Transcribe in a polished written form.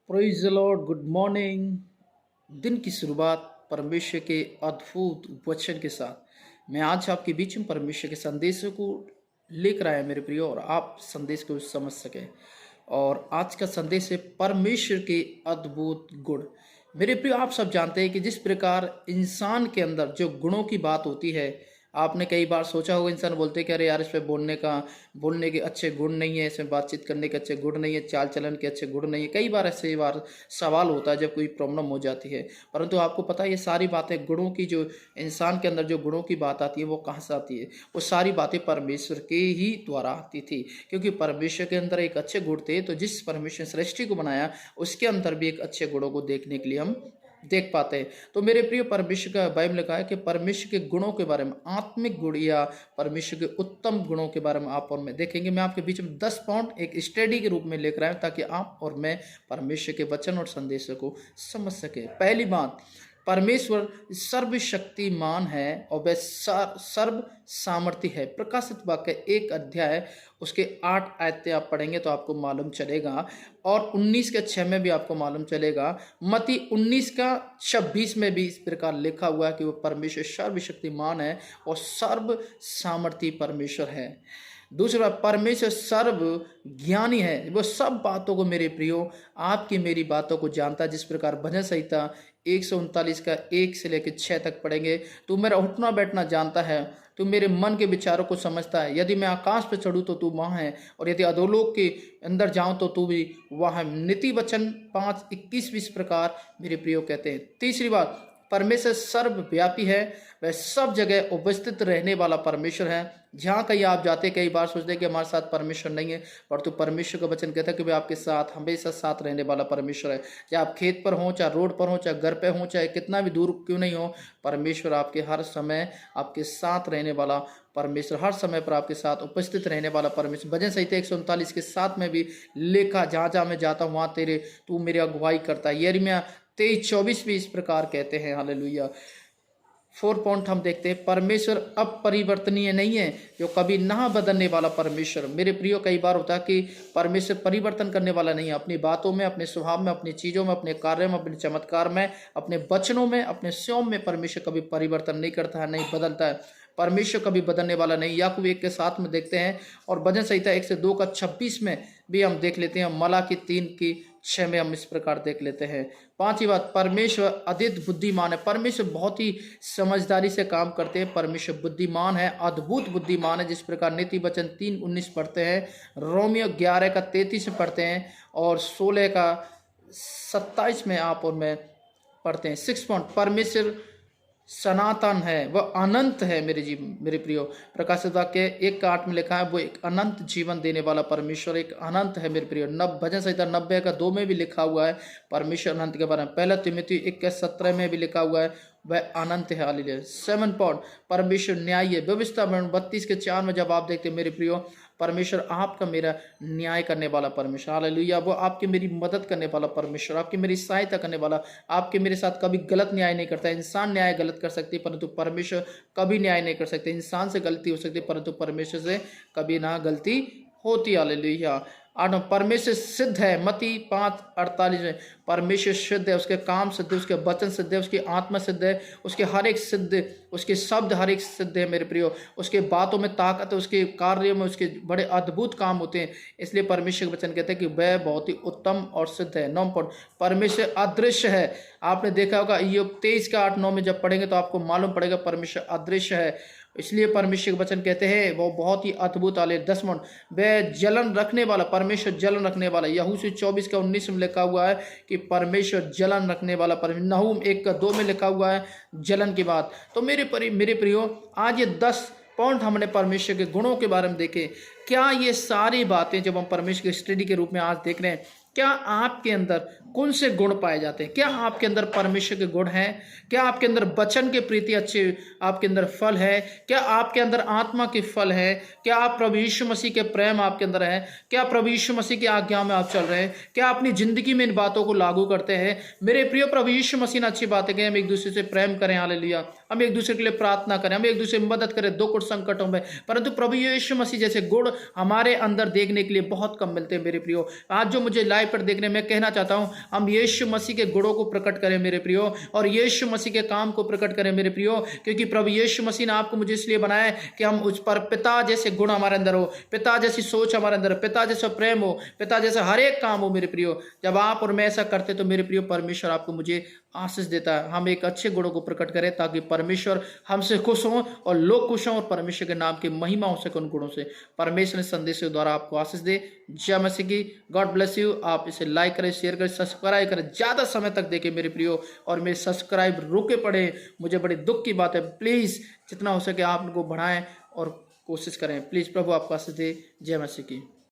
Praise the Lord, good morning. दिन की शुरुआत परमेश्वर के अद्भुत वचन के साथ मैं आज आपके बीच में परमेश्वर के संदेशों को लेकर आया मेरे प्रियो, और आप संदेश को समझ सकें। और आज का संदेश है परमेश्वर के अद्भुत गुण। मेरे प्रियो, आप सब जानते हैं कि जिस प्रकार इंसान के अंदर जो गुणों की बात होती है, आपने कई बार सोचा होगा, इंसान बोलते हैं कि अरे यार, इस पे बोलने के अच्छे गुण नहीं है, इसमें बातचीत करने के अच्छे गुण नहीं है, चाल चलन के अच्छे गुण नहीं है। कई बार ऐसे बार सवाल होता है जब कोई प्रॉब्लम हो जाती है। परंतु आपको पता है, ये सारी बातें गुणों की, जो इंसान के अंदर जो गुणों की बात आती है वो कहाँ से आती है? वो सारी बातें परमेश्वर के ही द्वारा आती थी, क्योंकि परमेश्वर के अंदर एक अच्छे गुण थे। तो जिस परमेश्वर ने सृष्टि को बनाया, उसके अंदर भी एक अच्छे गुणों को देखने के लिए हम देख पाते हैं। तो मेरे प्रिय, परमेश्वर का बाइबल लिखा है कि परमेश्वर के गुणों के बारे में, आत्मिक गुण या परमेश्वर के उत्तम गुणों के बारे में आप और मैं देखेंगे। मैं आपके बीच में 10 पॉइंट एक स्टडी के रूप में लेकर आया, ताकि आप और मैं परमेश्वर के वचन और संदेशों को समझ सके। पहली बात, परमेश्वर सर्वशक्तिमान है और वह सर्व सामर्थ्य है। प्रकाशित वाक्य 1 अध्याय उसके 8 आयतें आप पढ़ेंगे तो आपको मालूम चलेगा, और 19 के 6 में भी आपको मालूम चलेगा। मत्ती 19 का 26 में भी इस प्रकार लिखा हुआ है कि वो परमेश्वर सर्वशक्तिमान है और सर्व सामर्थ्य परमेश्वर है। दूसरा, परमेश्वर सर्व ज्ञानी है, वो सब बातों को, मेरे प्रियो, आपकी मेरी बातों को जानता है। जिस प्रकार भजन संहिता 139 का 1 से लेकर 6 तक पढ़ेंगे, तू मेरा उठना बैठना जानता है, तू मेरे मन के विचारों को समझता है। यदि मैं आकाश पर चढ़ूँ तो तू वहाँ है, और यदि अधोलोक के अंदर जाऊँ तो तू भी वहाँ है। नीति वचन 5:21 इस प्रकार मेरे प्रियो कहते हैं। तीसरी बात, परमेश्वर सर्वव्यापी है, वह सब जगह उपस्थित रहने वाला परमेश्वर है। जहाँ कहीं आप जाते, कई बार सोचते हैं कि हमारे साथ परमेश्वर नहीं है, परंतु परमेश्वर का वचन कहता है कि वह आपके साथ हमेशा साथ रहने वाला परमेश्वर है। चाहे आप खेत पर हों, चाहे रोड पर हों, चाहे घर पे हों, चाहे कितना भी दूर क्यों नहीं हो, परमेश्वर आपके हर समय आपके साथ रहने वाला परमेश्वर, हर समय पर आपके साथ उपस्थित रहने वाला परमेश्वर। भजन संहिता 139 के 7 में भी लिखा, जहाँ जहाँ मैं जाता हूँ वहाँ तू मेरी अगुवाई करता है। यिर्मयाह 23:24 भी इस प्रकार कहते हैं। हालेलुया। 4 पॉइंट हम देखते हैं, परमेश्वर अपरिवर्तनीय नहीं है, जो कभी ना बदलने वाला परमेश्वर। मेरे प्रियो, कई बार होता है कि परमेश्वर परिवर्तन करने वाला नहीं है। अपनी बातों में, अपने स्वभाव में, अपनी चीज़ों में, अपने कार्यों में, अपने चमत्कार में, अपने वचनों में, अपने स्वयं में परमेश्वर कभी परिवर्तन नहीं करता है, नहीं बदलता है। परमेश्वर कभी बदलने वाला नहीं। याकूब 1 के 7 में देखते हैं, और भजन संहिता 1 से 2 का 26 में भी हम देख लेते हैं। मलाकी 3 की 6 में हम इस प्रकार देख लेते हैं। पांचवी बात, परमेश्वर अद्वित बुद्धिमान है। परमेश्वर बहुत ही समझदारी से काम करते हैं। परमेश्वर बुद्धिमान है, अद्भुत बुद्धिमान है। जिस प्रकार नीति वचन 3:19 पढ़ते हैं, रोमियो 11 का 33 में पढ़ते हैं, और 16 का 27 में आप और मैं पढ़ते हैं। 6 पॉइंट, परमेश्वर सनातन है, वह अनंत है। मेरे प्रियो, प्रकाशित वाक्य 1 का 8 में लिखा है, वो एक अनंत जीवन देने वाला परमेश्वर एक अनंत है। मेरे प्रियो, भजन संहिता 90 का 2 में भी लिखा हुआ है परमेश्वर अनंत के बारे में। 1 तिमुथी 1 के 17 में भी लिखा हुआ है, वह अनंत है। हालेलुया। 7 पॉइंट, परमेश्वर न्याय है। व्यवस्था 32 के 4 में जब आप देखते हैं, मेरे प्रियो, परमेश्वर आपका मेरा न्याय करने वाला परमेश्वर। हालेलुया। वो आपकी मेरी मदद करने वाला परमेश्वर, आपकी मेरी सहायता करने वाला, आपके मेरे साथ कभी गलत न्याय नहीं करता। इंसान न्याय गलत कर सकती है, परंतु परमेश्वर कभी न्याय नहीं कर सकते। इंसान से गलती हो सकती है, परंतु परमेश्वर से कभी ना गलती होती। हालेलुया। 8, परमेश्वर सिद्ध है। मत्ती 5:48 में परमेश्वर सिद्ध है, उसके काम सिद्ध है, उसके वचन सिद्ध है, उसकी आत्मा सिद्ध है, उसके हर एक सिद्ध, उसके शब्द हर एक सिद्ध है। मेरे प्रियो, उसके बातों में ताकत है, उसके कार्यों में उसके बड़े अद्भुत काम होते हैं। इसलिए परमेश्वर के वचन कहते हैं कि वह बहुत ही उत्तम और सिद्ध है। 9 पॉइंट, परमेश्वर अदृश्य है। आपने देखा होगा, ईयोब 23 का 8-9 में जब पढ़ेंगे तो आपको मालूम पड़ेगा परमेश्वर अदृश्य है। इसलिए परमेश्वर के वचन कहते हैं वो बहुत ही अद्भुत आले। 10 मिनट, वह जलन रखने वाला, परमेश्वर जलन रखने वाला। यहूसी 24 का 19 में लिखा हुआ है कि परमेश्वर जलन रखने वाला परमेश्वर। नहूम 1 का 2 में लिखा हुआ है जलन की बात। तो मेरे प्रियो, आज ये 10 पॉइंट हमने परमेश्वर के गुणों के बारे में देखे। क्या ये सारी बातें जब हम परमेश्वर के स्टडी के रूप में आज देख रहे हैं, क्या आपके अंदर कौन से गुण पाए जाते हैं? क्या आपके अंदर परमेश्वर के गुण हैं? क्या आपके अंदर वचन के प्रति अच्छे आपके अंदर फल है? क्या आपके अंदर आत्मा के फल है? क्या आप प्रभु यीशु मसीह के प्रेम आपके अंदर है? क्या प्रभु यीशु मसीह की आज्ञा में आप चल रहे हैं? क्या अपनी जिंदगी में इन बातों को लागू करते हैं? मेरे प्रिय, प्रभु यीशु मसीह ने अच्छी बातें कही, हम एक दूसरे से प्रेम करें। हालेलुया। हम एक दूसरे के लिए प्रार्थना करें, हम एक दूसरे की मदद करें दुख और संकटों में। परंतु प्रभु यीशु मसीह जैसे गुण हमारे अंदर देखने के लिए बहुत कम मिलते हैं मेरे प्रियो। आज जो मुझे लाइव पर देखने में कहना चाहता हूं, हम यीशु मसीह के गुणों को प्रकट करें मेरे प्रियो, और यीशु मसीह के काम को प्रकट करें मेरे प्रियो, क्योंकि प्रभु यीशु मसीह ने आपको मुझे इसलिए बनाया है कि हम उस पर पिता जैसे गुण हमारे अंदर हो, पिता जैसी सोच हमारे अंदर, पिता जैसा प्रेम हो, पिता जैसा हर एक काम हो मेरे प्रियो। जब आप और मैं ऐसा करते तो मेरे प्रियो परमेश्वर आपको मुझे आशीष देता है। हम एक अच्छे गुणों को प्रकट करें ताकि परमेश्वर हमसे खुश हों और लोग खुश हों और परमेश्वर के नाम की महिमा हो सके उन गुणों से। परमेश्वर ने संदेश के द्वारा आपको आशीष दे। जय मसीह की। God bless you. आप इसे लाइक करें, शेयर करें, सब्सक्राइब करें, ज़्यादा समय तक देखें मेरे प्रियो, और मेरे सब्सक्राइब रुके पड़े, मुझे बड़ी दुख की बात है। प्लीज़ जितना हो सके आप उनको बढ़ाएं और कोशिश करें। प्लीज़ प्रभु आपको आशीष दे। जय मसीह की।